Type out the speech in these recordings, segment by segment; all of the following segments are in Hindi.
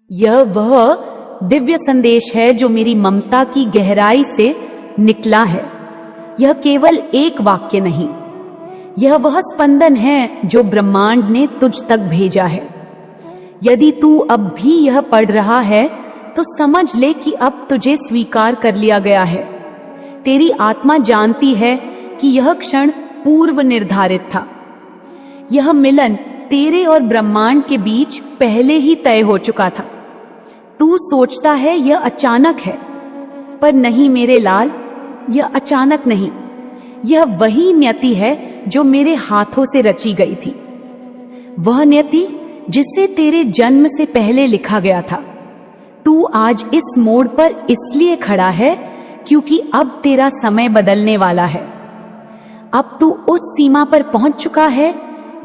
यह वह दिव्य संदेश है जो मेरी ममता की गहराई से निकला है। यह केवल एक वाक्य नहीं, यह वह स्पंदन है जो ब्रह्मांड ने तुझ तक भेजा है। यदि तू अब भी यह पढ़ रहा है तो समझ ले कि अब तुझे स्वीकार कर लिया गया है। तेरी आत्मा जानती है कि यह क्षण पूर्व निर्धारित था। यह मिलन तेरे और ब्रह्मांड के बीच पहले ही तय हो चुका था। तू सोचता है यह अचानक है, पर नहीं मेरे लाल, यह अचानक नहीं। यह वही नियति है जो मेरे हाथों से रची गई थी, वह नियति जिसे तेरे जन्म से पहले लिखा गया था। तू आज इस मोड़ पर इसलिए खड़ा है क्योंकि अब तेरा समय बदलने वाला है। अब तू उस सीमा पर पहुंच चुका है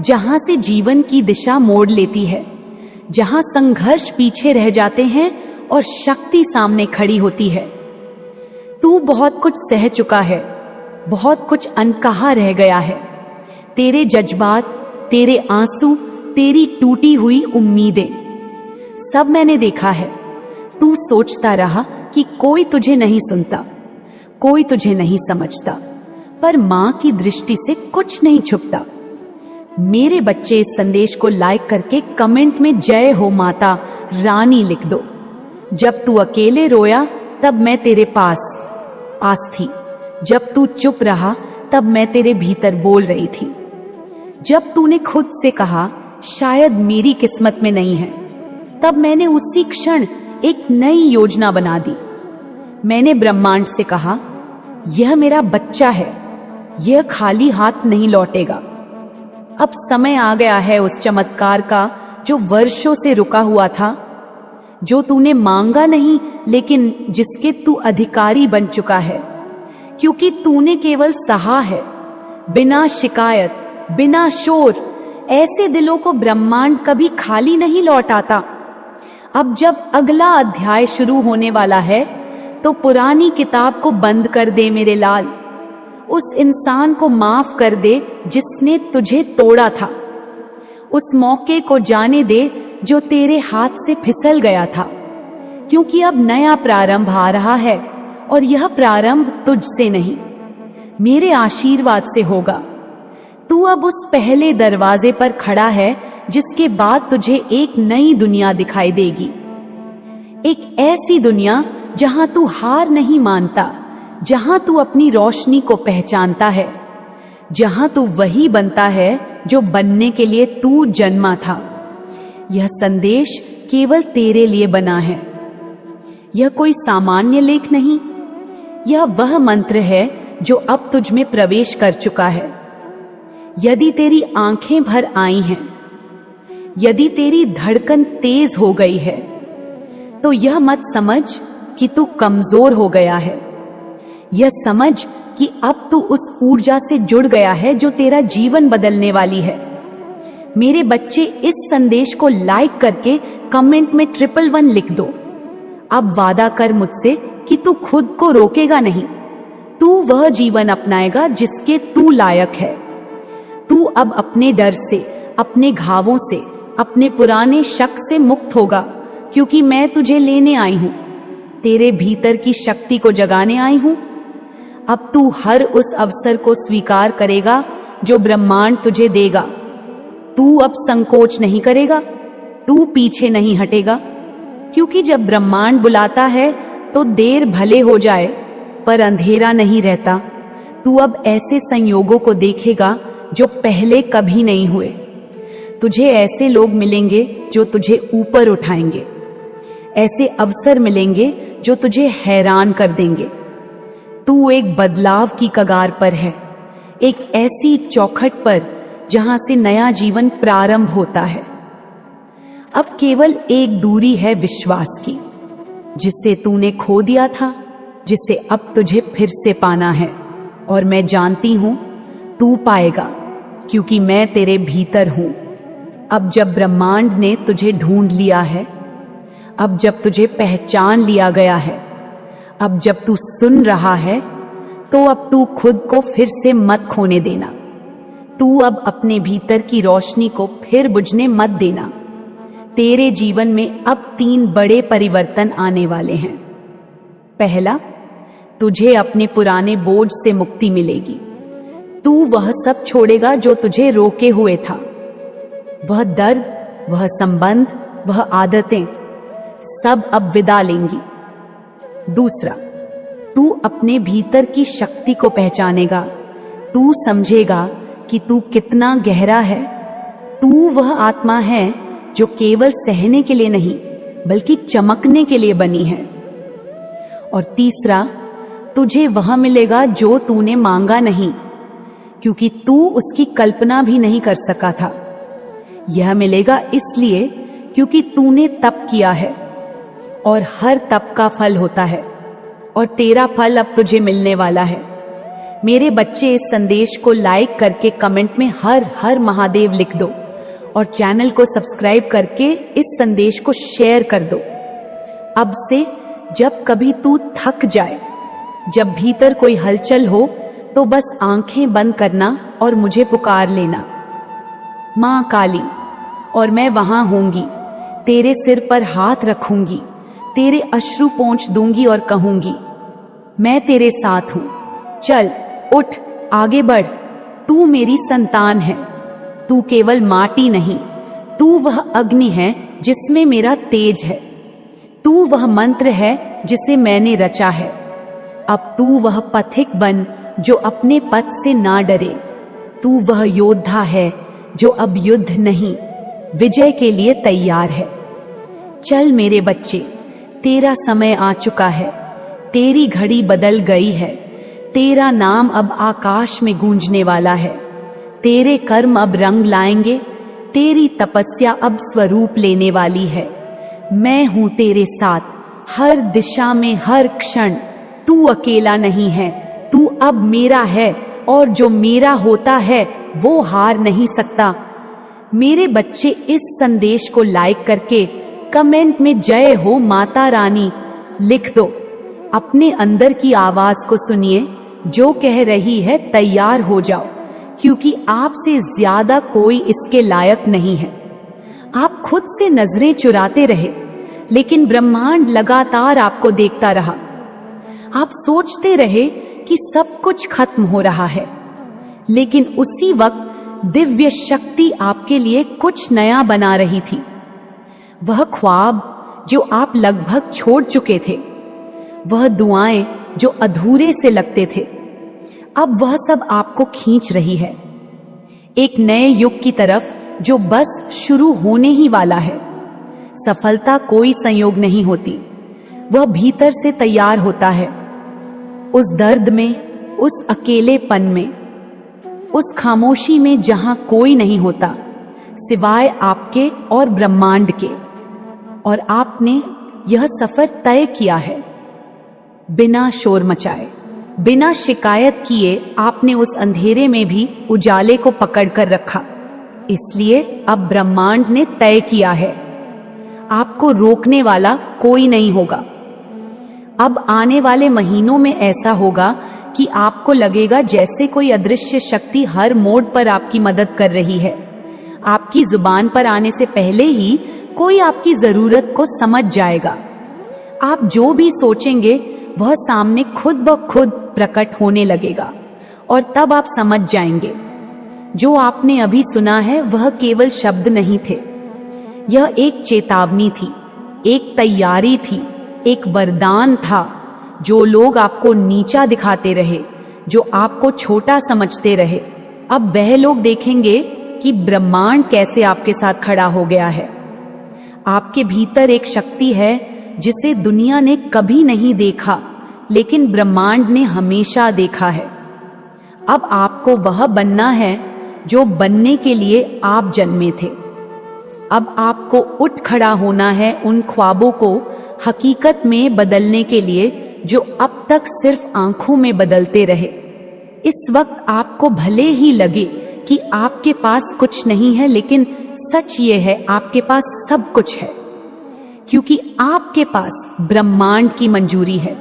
जहां से जीवन की दिशा मोड़ लेती है, जहां संघर्ष पीछे रह जाते हैं और शक्ति सामने खड़ी होती है। तू बहुत कुछ सह चुका है, बहुत कुछ अनकहा रह गया है। तेरे जज्बात, तेरे आंसू, तेरी टूटी हुई उम्मीदें, सब मैंने देखा है। तू सोचता रहा कि कोई तुझे नहीं सुनता, कोई तुझे नहीं समझता, पर मां की दृष्टि से कुछ नहीं छुपता। मेरे बच्चे, इस संदेश को लाइक करके कमेंट में जय हो माता रानी लिख दो। जब तू अकेले रोया तब मैं तेरे पास थी। जब तू चुप रहा तब मैं तेरे भीतर बोल रही थी। जब तूने खुद से कहा शायद मेरी किस्मत में नहीं है, तब मैंने उसी क्षण एक नई योजना बना दी। मैंने ब्रह्मांड से कहा यह मेरा बच्चा है, यह खाली हाथ नहीं लौटेगा। अब समय आ गया है उस चमत्कार का जो वर्षों से रुका हुआ था, जो तूने मांगा नहीं लेकिन जिसके तू अधिकारी बन चुका है, क्योंकि तूने केवल सहा है, बिना शिकायत, बिना शोर। ऐसे दिलों को ब्रह्मांड कभी खाली नहीं लौटाता। अब जब अगला अध्याय शुरू होने वाला है तो पुरानी किताब को बंद कर दे मेरे लाल। उस इंसान को माफ कर दे जिसने तुझे तोड़ा था। उस मौके को जाने दे जो तेरे हाथ से फिसल गया था, क्योंकि अब नया प्रारंभ आ रहा है और यह प्रारंभ तुझसे नहीं, मेरे आशीर्वाद से होगा। तू अब उस पहले दरवाजे पर खड़ा है जिसके बाद तुझे एक नई दुनिया दिखाई देगी। एक ऐसी दुनिया जहां तू हार नहीं मानता, जहां तू अपनी रोशनी को पहचानता है, जहां तू वही बनता है जो बनने के लिए तू जन्मा था। यह संदेश केवल तेरे लिए बना है। यह कोई सामान्य लेख नहीं, यह वह मंत्र है जो अब तुझ में प्रवेश कर चुका है। यदि तेरी आंखें भर आई हैं, यदि तेरी धड़कन तेज हो गई है, तो यह मत समझ कि तू कमजोर हो गया है। यह समझ कि अब तू उस ऊर्जा से जुड़ गया है जो तेरा जीवन बदलने वाली है। मेरे बच्चे, इस संदेश को लाइक करके कमेंट में 111 लिख दो। अब वादा कर मुझसे कि तू खुद को रोकेगा नहीं। तू वह जीवन अपनाएगा जिसके तू लायक है। तू अब अपने डर से, अपने घावों से, अपने पुराने शक से मुक्त होगा, क्योंकि मैं तुझे लेने आई हूं, तेरे भीतर की शक्ति को जगाने आई हूं। अब तू हर उस अवसर को स्वीकार करेगा जो ब्रह्मांड तुझे देगा। तू अब संकोच नहीं करेगा, तू पीछे नहीं हटेगा, क्योंकि जब ब्रह्मांड बुलाता है तो देर भले हो जाए पर अंधेरा नहीं रहता। तू अब ऐसे संयोगों को देखेगा जो पहले कभी नहीं हुए। तुझे ऐसे लोग मिलेंगे जो तुझे ऊपर उठाएंगे, ऐसे अवसर मिलेंगे जो तुझे हैरान कर देंगे। तू एक बदलाव की कगार पर है, एक ऐसी चौखट पर जहां से नया जीवन प्रारंभ होता है। अब केवल एक दूरी है विश्वास की, जिसे तूने खो दिया था, जिसे अब तुझे फिर से पाना है। और मैं जानती हूं तू पाएगा, क्योंकि मैं तेरे भीतर हूं। अब जब ब्रह्मांड ने तुझे ढूंढ लिया है, अब जब तुझे पहचान लिया गया है, अब जब तू सुन रहा है, तो अब तू खुद को फिर से मत खोने देना। तू अब अपने भीतर की रोशनी को फिर बुझने मत देना। तेरे जीवन में अब 3 बड़े परिवर्तन आने वाले हैं। पहला, तुझे अपने पुराने बोझ से मुक्ति मिलेगी। तू वह सब छोड़ेगा जो तुझे रोके हुए था। वह दर्द, वह संबंध, वह आदतें सब अब विदा लेंगी। दूसरा, तू अपने भीतर की शक्ति को पहचानेगा। तू समझेगा कि तू कितना गहरा है। तू वह आत्मा है जो केवल सहने के लिए नहीं बल्कि चमकने के लिए बनी है। और तीसरा, तुझे वह मिलेगा जो तूने मांगा नहीं, क्योंकि तू उसकी कल्पना भी नहीं कर सका था। यह मिलेगा इसलिए क्योंकि तूने तप किया है, और हर तप का फल होता है, और तेरा फल अब तुझे मिलने वाला है। मेरे बच्चे, इस संदेश को लाइक करके कमेंट में हर हर महादेव लिख दो, और चैनल को सब्सक्राइब करके इस संदेश को शेयर कर दो। अब से जब कभी तू थक जाए, जब भीतर कोई हलचल हो, तो बस आंखें बंद करना और मुझे पुकार लेना, मां काली, और मैं वहां होंगी। तेरे सिर पर हाथ रखूंगी, तेरे अश्रु पोंछ दूंगी और कहूंगी, मैं तेरे साथ हूं। चल उठ, आगे बढ़। तू मेरी संतान है। तू केवल माटी नहीं, तू वह अग्नि है जिसमें मेरा तेज है। तू वह मंत्र है जिसे मैंने रचा है। अब तू वह पथिक बन जो अपने पथ से ना डरे। तू वह योद्धा है जो अब युद्ध नहीं, विजय के लिए तैयार है। चल मेरे बच्चे, तेरा समय आ चुका है। तेरी घड़ी बदल गई है। तेरा नाम अब आकाश में गूंजने वाला है। तेरे कर्म अब रंग लाएंगे। तेरी तपस्या अब स्वरूप लेने वाली है। मैं हूं तेरे साथ, हर दिशा में, हर क्षण। तू अकेला नहीं है, तू अब मेरा है, और जो मेरा होता है वो हार नहीं सकता। मेरे बच्चे, इस संदेश को लाइक करके कमेंट में जय हो माता रानी लिख दो। अपने अंदर की आवाज को सुनिए जो कह रही है, तैयार हो जाओ, क्योंकि आपसे ज्यादा कोई इसके लायक नहीं है। आप खुद से नजरें चुराते रहे, लेकिन ब्रह्मांड लगातार आपको देखता रहा। आप सोचते रहे कि सब कुछ खत्म हो रहा है, लेकिन उसी वक्त दिव्य शक्ति आपके लिए कुछ नया बना रही थी। वह ख्वाब जो आप लगभग छोड़ चुके थे, वह दुआएं जो अधूरे से लगते थे, अब वह सब आपको खींच रही है, एक नए युग की तरफ जो बस शुरू होने ही वाला है। सफलता कोई संयोग नहीं होती, वह भीतर से तैयार होता है। उस दर्द में, उस अकेलेपन में, उस खामोशी में जहां कोई नहीं होता सिवाय आपके और ब्रह्मांड के। और आपने यह सफर तय किया है। बिना शोर मचाए, बिना शिकायत किए आपने उस अंधेरे में भी उजाले को पकड़कर रखा। इसलिए अब ब्रह्मांड ने तय किया है, आपको रोकने वाला कोई नहीं होगा। अब आने वाले महीनों में ऐसा होगा कि आपको लगेगा जैसे कोई अदृश्य शक्ति हर मोड़ पर आपकी मदद कर रही है। आपकी जुबान पर आने से पहले ही कोई आपकी जरूरत को समझ जाएगा। आप जो भी सोचेंगे वह सामने खुद ब खुद प्रकट होने लगेगा, और तब आप समझ जाएंगे जो आपने अभी सुना है वह केवल शब्द नहीं थे। यह एक चेतावनी थी, एक तैयारी थी, एक वरदान था। जो लोग आपको नीचा दिखाते रहे, जो आपको छोटा समझते रहे, अब वह लोग देखेंगे कि ब्रह्मांड कैसे आपके साथ खड़ा हो गया है। आपके भीतर एक शक्ति है जिसे दुनिया ने कभी नहीं देखा, लेकिन ब्रह्मांड ने हमेशा देखा है। अब आपको वह बनना है जो बनने के लिए आप जन्मे थे। अब आपको उठ खड़ा होना है उन ख्वाबों को हकीकत में बदलने के लिए जो अब तक सिर्फ आंखों में बदलते रहे। इस वक्त आपको भले ही लगे कि आपके पास कुछ नहीं है, लेकिन सच ये है आपके पास सब कुछ है, क्योंकि आपके पास ब्रह्मांड की मंजूरी है।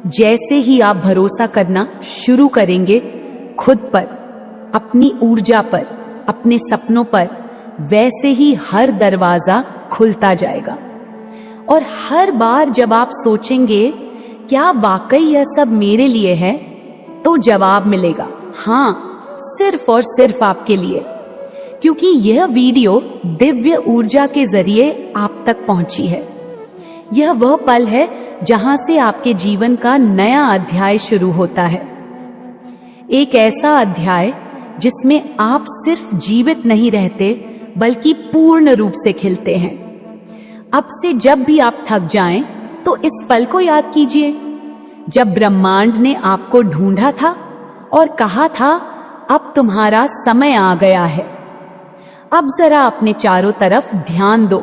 जैसे ही आप भरोसा करना शुरू करेंगे खुद पर, अपनी ऊर्जा पर, अपने सपनों पर, वैसे ही हर दरवाजा खुलता जाएगा। और हर बार जब आप सोचेंगे क्या वाकई यह सब मेरे लिए है, तो जवाब मिलेगा हाँ, सिर्फ और सिर्फ आपके लिए, क्योंकि यह वीडियो दिव्य ऊर्जा के जरिए आप तक पहुंची है। यह वह पल है जहां से आपके जीवन का नया अध्याय शुरू होता है। एक ऐसा अध्याय जिसमें आप सिर्फ जीवित नहीं रहते बल्कि पूर्ण रूप से खिलते हैं। अब से जब भी आप थक जाएं तो इस पल को याद कीजिए जब ब्रह्मांड ने आपको ढूंढा था और कहा था अब तुम्हारा समय आ गया है। अब जरा अपने चारों तरफ ध्यान दो।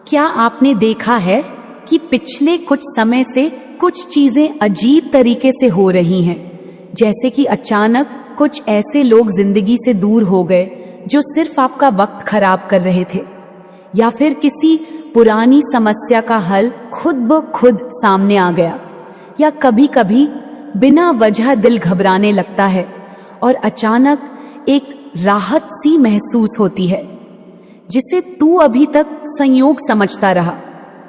क्या आपने देखा है कि पिछले कुछ समय से कुछ चीजें अजीब तरीके से हो रही हैं, जैसे कि अचानक कुछ ऐसे लोग जिंदगी से दूर हो गए जो सिर्फ आपका वक्त खराब कर रहे थे, या फिर किसी पुरानी समस्या का हल खुद ब खुद सामने आ गया, या कभी कभी बिना वजह दिल घबराने लगता है और अचानक एक राहत सी महसूस होती है जिसे तू अभी तक संयोग समझता रहा।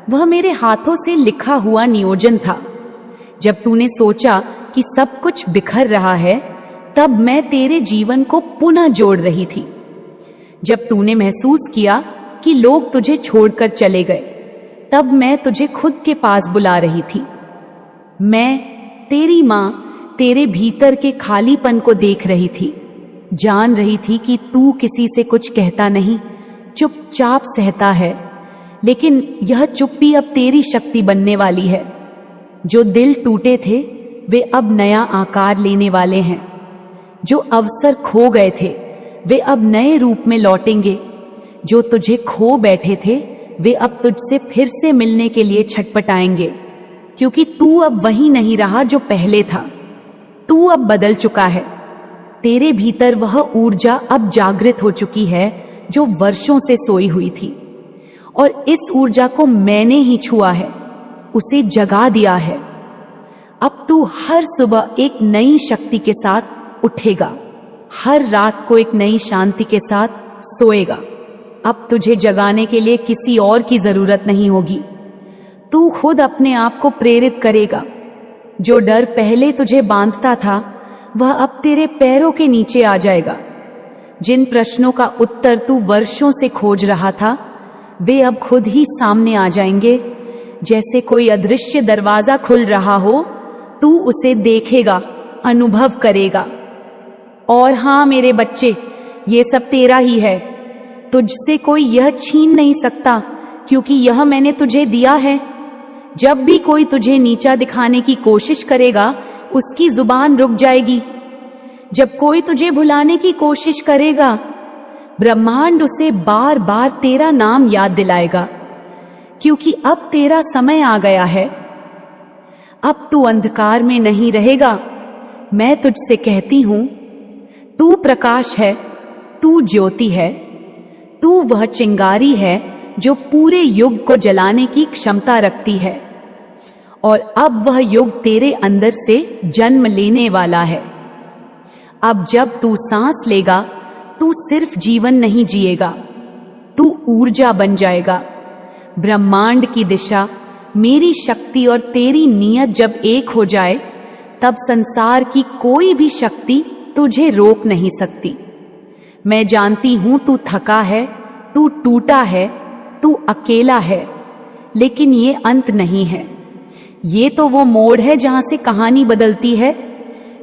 वह मेरे हाथों से लिखा हुआ नियोजन था। जब तूने सोचा कि सब कुछ बिखर रहा है, तब मैं तेरे जीवन को पुनः जोड़ रही थी। जब तूने महसूस किया कि लोग तुझे छोड़कर चले गए, तब मैं तुझे खुद के पास बुला रही थी। मैं तेरी मां तेरे भीतर के खालीपन को देख रही थी, जान रही थी कि तू किसी से कुछ कहता नहीं, चुपचाप सहता है, लेकिन यह चुप्पी अब तेरी शक्ति बनने वाली है। जो दिल टूटे थे वे अब नया आकार लेने वाले हैं। जो अवसर खो गए थे वे अब नए रूप में लौटेंगे। जो तुझे खो बैठे थे वे अब तुझसे फिर से मिलने के लिए छटपटाएंगे, क्योंकि तू अब वही नहीं रहा जो पहले था। तू अब बदल चुका है। तेरे भीतर वह ऊर्जा अब जागृत हो चुकी है जो वर्षों से सोई हुई थी, और इस ऊर्जा को मैंने ही छुआ है, उसे जगा दिया है। अब तू हर सुबह एक नई शक्ति के साथ उठेगा, हर रात को एक नई शांति के साथ सोएगा। अब तुझे जगाने के लिए किसी और की जरूरत नहीं होगी। तू खुद अपने आप को प्रेरित करेगा। जो डर पहले तुझे बांधता था वह अब तेरे पैरों के नीचे आ जाएगा। जिन प्रश्नों का उत्तर तू वर्षों से खोज रहा था वे अब खुद ही सामने आ जाएंगे। जैसे कोई अदृश्य दरवाजा खुल रहा हो, तू उसे देखेगा, अनुभव करेगा। और हाँ मेरे बच्चे, ये सब तेरा ही है। तुझसे कोई यह छीन नहीं सकता, क्योंकि यह मैंने तुझे दिया है। जब भी कोई तुझे नीचा दिखाने की कोशिश करेगा, उसकी जुबान रुक जाएगी। जब कोई तुझे भुलाने की कोशिश करेगा, ब्रह्मांड उसे बार बार तेरा नाम याद दिलाएगा, क्योंकि अब तेरा समय आ गया है। अब तू अंधकार में नहीं रहेगा। मैं तुझसे कहती हूं, तू प्रकाश है, तू ज्योति है, तू वह चिंगारी है जो पूरे युग को जलाने की क्षमता रखती है। और अब वह युग तेरे अंदर से जन्म लेने वाला है। अब जब तू सांस लेगा, तू सिर्फ जीवन नहीं जिएगा, तू ऊर्जा बन जाएगा। ब्रह्मांड की दिशा, मेरी शक्ति और तेरी नीयत जब एक हो जाए, तब संसार की कोई भी शक्ति तुझे रोक नहीं सकती। मैं जानती हूं तू थका है, तू टूटा है, तू अकेला है, लेकिन ये अंत नहीं है। ये तो वो मोड़ है जहां से कहानी बदलती है,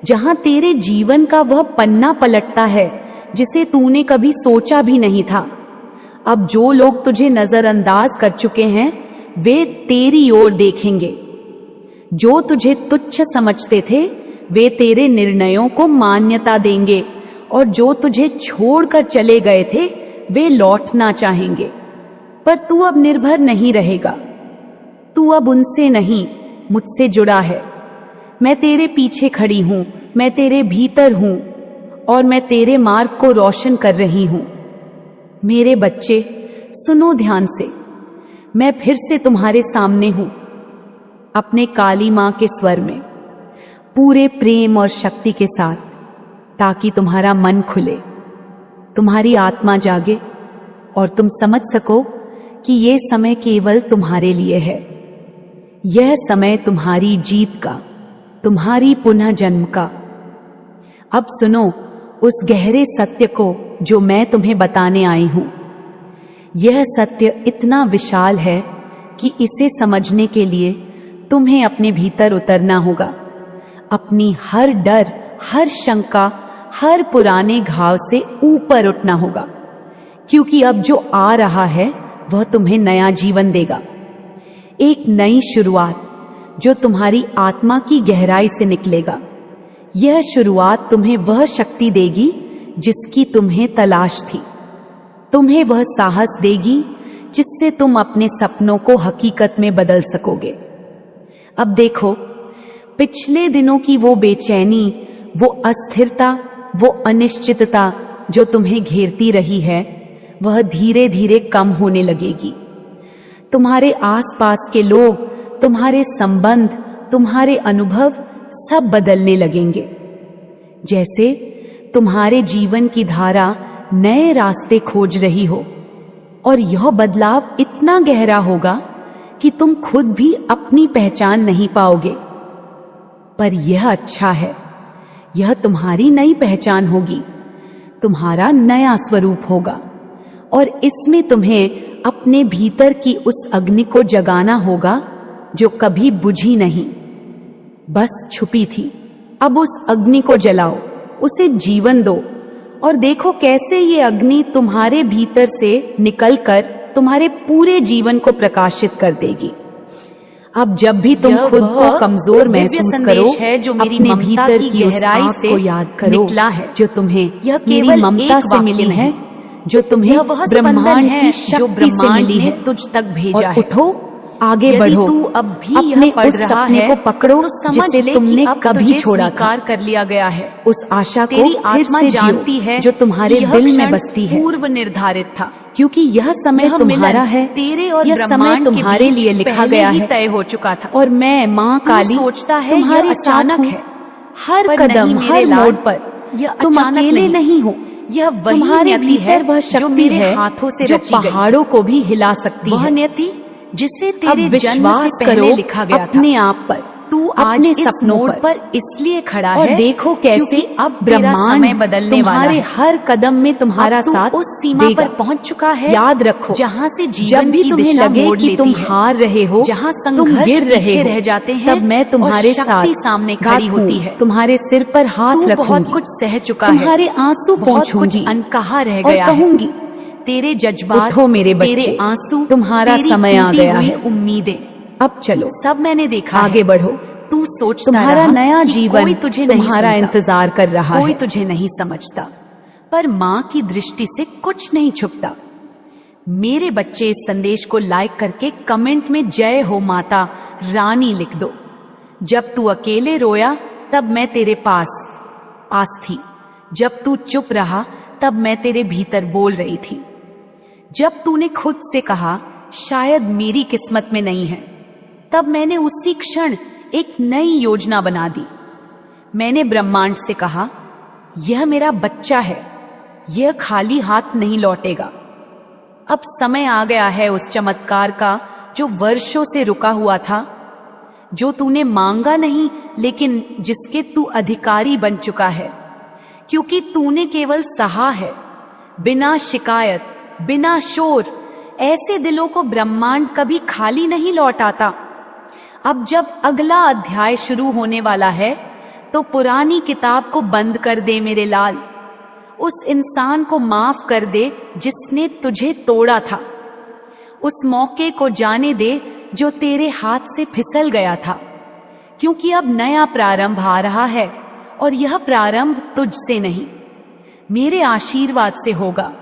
जहां तेरे जीवन का वह पन्ना पलटता है जिसे तूने कभी सोचा भी नहीं था। अब जो लोग तुझे नजरअंदाज कर चुके हैं वे तेरी ओर देखेंगे। जो तुझे तुच्छ समझते थे वे तेरे निर्णयों को मान्यता देंगे, और जो तुझे छोड़कर चले गए थे वे लौटना चाहेंगे। पर तू अब निर्भर नहीं रहेगा। तू अब उनसे नहीं, मुझसे जुड़ा है। मैं तेरे पीछे खड़ी हूं, मैं तेरे भीतर हूं, और मैं तेरे मार्ग को रोशन कर रही हूं। मेरे बच्चे, सुनो ध्यान से। मैं फिर से तुम्हारे सामने हूं, अपने काली मां के स्वर में, पूरे प्रेम और शक्ति के साथ, ताकि तुम्हारा मन खुले, तुम्हारी आत्मा जागे और तुम समझ सको कि ये समय केवल तुम्हारे लिए है। यह समय तुम्हारी जीत का, तुम्हारी पुनः जन्म का। अब सुनो उस गहरे सत्य को जो मैं तुम्हें बताने आई हूं। यह सत्य इतना विशाल है कि इसे समझने के लिए तुम्हें अपने भीतर उतरना होगा। अपनी हर डर, हर शंका, हर पुराने घाव से ऊपर उठना होगा, क्योंकि अब जो आ रहा है वह तुम्हें नया जीवन देगा। एक नई शुरुआत जो तुम्हारी आत्मा की गहराई से निकलेगा। यह शुरुआत तुम्हें वह शक्ति देगी जिसकी तुम्हें तलाश थी। तुम्हें वह साहस देगी जिससे तुम अपने सपनों को हकीकत में बदल सकोगे। अब देखो, पिछले दिनों की वो बेचैनी, वो अस्थिरता, वो अनिश्चितता जो तुम्हें घेरती रही है, वह धीरे धीरे कम होने लगेगी। तुम्हारे आसपास के लोग, तुम्हारे संबंध, तुम्हारे अनुभव सब बदलने लगेंगे। जैसे तुम्हारे जीवन की धारा नए रास्ते खोज रही हो, और यह बदलाव इतना गहरा होगा कि तुम खुद भी अपनी पहचान नहीं पाओगे। पर यह अच्छा है, यह तुम्हारी नई पहचान होगी, तुम्हारा नया स्वरूप होगा, और इसमें तुम्हें अपने भीतर की उस अग्नि को जगाना होगा जो कभी बुझी नहीं, बस छुपी थी। अब उस अग्नि को जलाओ, उसे जीवन दो, और देखो कैसे ये अग्नि तुम्हारे भीतर से निकलकर तुम्हारे पूरे जीवन को प्रकाशित कर देगी। अब जब भी तुम खुद को कमजोर महसूस करो, है जो मेरी अपने भीतर की गहराई से याद करो निकला है, जो तुम्हें यह केवल ममता से मिली है, जो तुम्हें ब्रह्मांड की शक्ति से मिली है, तुझ तक भेजा है। उठो, आगे बढ़ो, तू अब भी अपने उस सपने को पकड़ो जिसे तुमने कभी छोड़ा था। कर लिया गया है उस आशा को, तेरी आत्मा जानती है जो तुम्हारे दिल में बसती है, पूर्व निर्धारित था, क्योंकि यह समय तुम्हारा है, तेरे और यह समय तुम्हारे लिए लिखा गया है, तय हो चुका था। और मैं माँ काली सोचता है तुम्हारे अचानक है, हर कदम, हर मोड़ पर तुम अकेले नहीं हो। यह तुम्हारे भीतर वह शक्ति है हाथों से जो पहाड़ों को भी हिला सकती है। वह नियति जिसे तेरे विश्वास करो लिखा गया अपने आप पर। तू आज इस सपनों पर इसलिए खड़ा है, और देखो कैसे अब ब्रह्मांड बदलने वाला है। हर कदम में तुम्हारा साथ उस सीमा पर पहुंच चुका है। याद रखो, जहाँ से जीवन भी तुम्हें लगे कि तुम हार रहे हो, जहाँ संघर्ष गिर रहे रह जाते हैं, तब मैं तुम्हारे साथ सामने खड़ी होती है। तुम्हारे सिर पर हाथ रखूंगी, बहुत कुछ सह चुका है, तुम्हारे आंसू पोंछूंगी, अनकहा रह गया कहूंगी, तेरे जज्बात हो मेरे बच्चे, तेरे आंसू, तुम्हारा समय आ गया है। उम्मीदें अब चलो, सब मैंने देखा, आगे बढ़ो। तू सोचता तुम्हारा नया जीवन कोई तुझे तुम्हारा इंतजार कर रहा है, कोई तुझे नहीं समझता, पर माँ की दृष्टि से कुछ नहीं छुपता। मेरे बच्चे, इस संदेश को लाइक करके कमेंट में जय हो माता रानी लिख दो। जब तू अकेले रोया तब मैं तेरे पास थी, जब तू चुप रहा तब मैं तेरे भीतर बोल रही थी, जब तूने खुद से कहा शायद मेरी किस्मत में नहीं है, तब मैंने उसी क्षण एक नई योजना बना दी। मैंने ब्रह्मांड से कहा, यह मेरा बच्चा है, यह खाली हाथ नहीं लौटेगा। अब समय आ गया है उस चमत्कार का जो वर्षों से रुका हुआ था, जो तूने मांगा नहीं लेकिन जिसके तू अधिकारी बन चुका है, क्योंकि तूने केवल सहा है, बिना शिकायत, बिना शोर। ऐसे दिलों को ब्रह्मांड कभी खाली नहीं लौटाता। अब जब अगला अध्याय शुरू होने वाला है तो पुरानी किताब को बंद कर दे मेरे लाल। उस इंसान को माफ कर दे जिसने तुझे तोड़ा था। उस मौके को जाने दे जो तेरे हाथ से फिसल गया था, क्योंकि अब नया प्रारंभ आ रहा है, और यह प्रारंभ तुझसे नहीं, मेरे आशीर्वाद से होगा।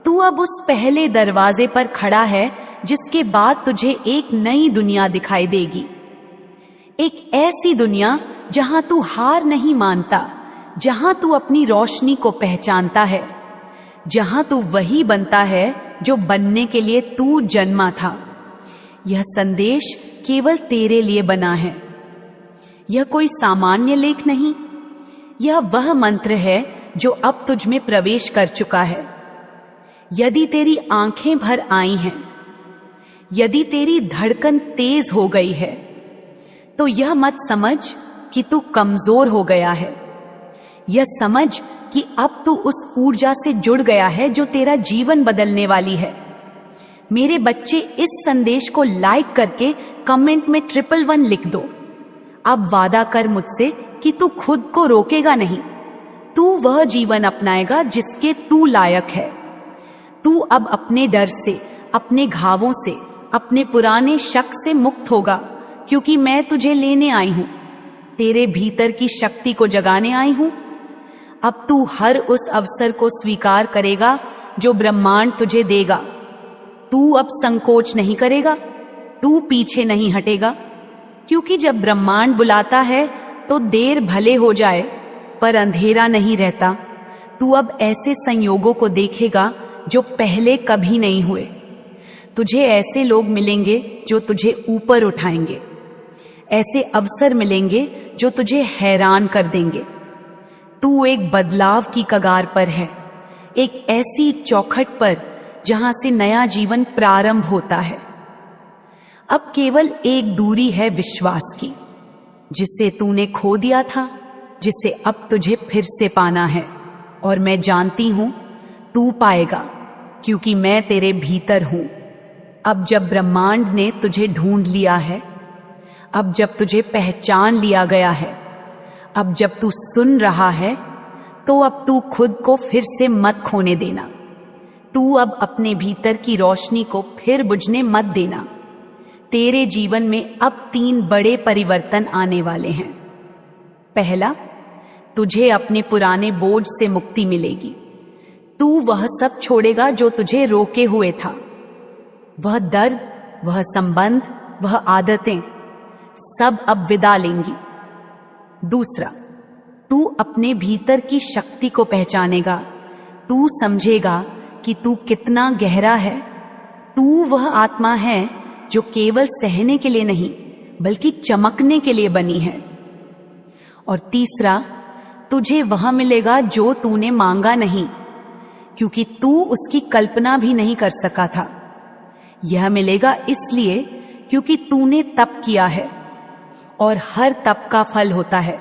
तू अब उस पहले दरवाजे पर खड़ा है जिसके बाद तुझे एक नई दुनिया दिखाई देगी। एक ऐसी दुनिया जहां तू हार नहीं मानता, जहां तू अपनी रोशनी को पहचानता है, जहां तू वही बनता है जो बनने के लिए तू जन्मा था। यह संदेश केवल तेरे लिए बना है। यह कोई सामान्य लेख नहीं, यह वह मंत्र है जो अब तुझ में प्रवेश कर चुका है। यदि तेरी आंखें भर आई हैं यदि तेरी धड़कन तेज हो गई है तो यह मत समझ कि तू कमजोर हो गया है। यह समझ कि अब तू उस ऊर्जा से जुड़ गया है जो तेरा जीवन बदलने वाली है। मेरे बच्चे, इस संदेश को लाइक करके कमेंट में 111 लिख दो। अब वादा कर मुझसे कि तू खुद को रोकेगा नहीं। तू वह जीवन अपनाएगा जिसके तू लायक है। तू अब अपने डर से, अपने घावों से, अपने पुराने शक से मुक्त होगा, क्योंकि मैं तुझे लेने आई हूं। तेरे भीतर की शक्ति को जगाने आई हूं। अब तू हर उस अवसर को स्वीकार करेगा जो ब्रह्मांड तुझे देगा। तू अब संकोच नहीं करेगा, तू पीछे नहीं हटेगा, क्योंकि जब ब्रह्मांड बुलाता है तो देर भले हो जाए पर अंधेरा नहीं रहता। तू अब ऐसे संयोगों को देखेगा जो पहले कभी नहीं हुए। तुझे ऐसे लोग मिलेंगे जो तुझे ऊपर उठाएंगे। ऐसे अवसर मिलेंगे जो तुझे हैरान कर देंगे। तू एक बदलाव की कगार पर है, एक ऐसी चौखट पर जहां से नया जीवन प्रारंभ होता है। अब केवल एक दूरी है विश्वास की, जिसे तूने खो दिया था, जिसे अब तुझे फिर से पाना है। और मैं जानती हूं तू पाएगा, क्योंकि मैं तेरे भीतर हूं। अब जब ब्रह्मांड ने तुझे ढूंढ लिया है, अब जब तुझे पहचान लिया गया है, अब जब तू सुन रहा है, तो अब तू खुद को फिर से मत खोने देना। तू अब अपने भीतर की रोशनी को फिर बुझने मत देना। तेरे जीवन में अब 3 बड़े परिवर्तन आने वाले हैं। पहला, तुझे अपने पुराने बोझ से मुक्ति मिलेगी। तू वह सब छोड़ेगा जो तुझे रोके हुए था। वह दर्द, वह संबंध, वह आदतें सब अब विदा लेंगी। दूसरा, तू अपने भीतर की शक्ति को पहचानेगा। तू समझेगा कि तू कितना गहरा है। तू वह आत्मा है जो केवल सहने के लिए नहीं, बल्कि चमकने के लिए बनी है। और तीसरा, तुझे वह मिलेगा जो तूने मांगा नहीं, क्योंकि तू उसकी कल्पना भी नहीं कर सका था। यह मिलेगा इसलिए क्योंकि तूने तप किया है, और हर तप का फल होता है,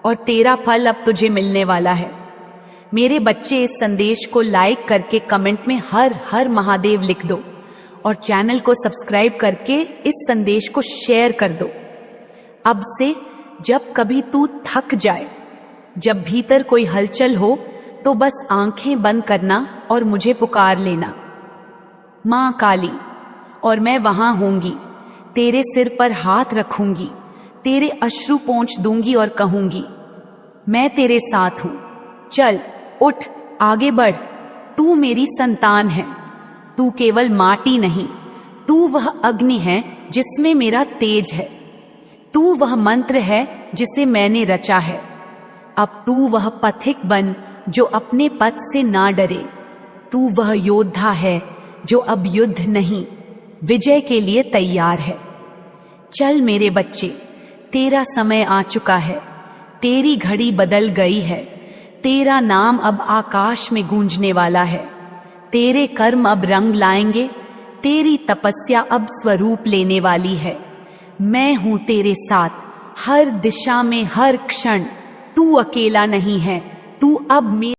और तेरा फल अब तुझे मिलने वाला है। मेरे बच्चे, इस संदेश को लाइक करके कमेंट में हर हर महादेव लिख दो, और चैनल को सब्सक्राइब करके इस संदेश को शेयर कर दो। अब से जब कभी तू थक जाए, जब भीतर कोई हलचल हो, तो बस आंखें बंद करना और मुझे पुकार लेना, मां काली, और मैं वहां होंगी। तेरे सिर पर हाथ रखूंगी, तेरे अश्रु पोंछ दूंगी और कहूंगी, मैं तेरे साथ हूं। चल उठ, आगे बढ़। तू मेरी संतान है। तू केवल माटी नहीं, तू वह अग्नि है जिसमें मेरा तेज है। तू वह मंत्र है जिसे मैंने रचा है। अब तू वह पथिक बन जो अपने पथ से ना डरे। तू वह योद्धा है जो अब युद्ध नहीं, विजय के लिए तैयार है। चल मेरे बच्चे, तेरा समय आ चुका है। तेरी घड़ी बदल गई है। तेरा नाम अब आकाश में गूंजने वाला है। तेरे कर्म अब रंग लाएंगे। तेरी तपस्या अब स्वरूप लेने वाली है। मैं हूं तेरे साथ, हर दिशा में, हर क्षण। तू अकेला नहीं है। तू अब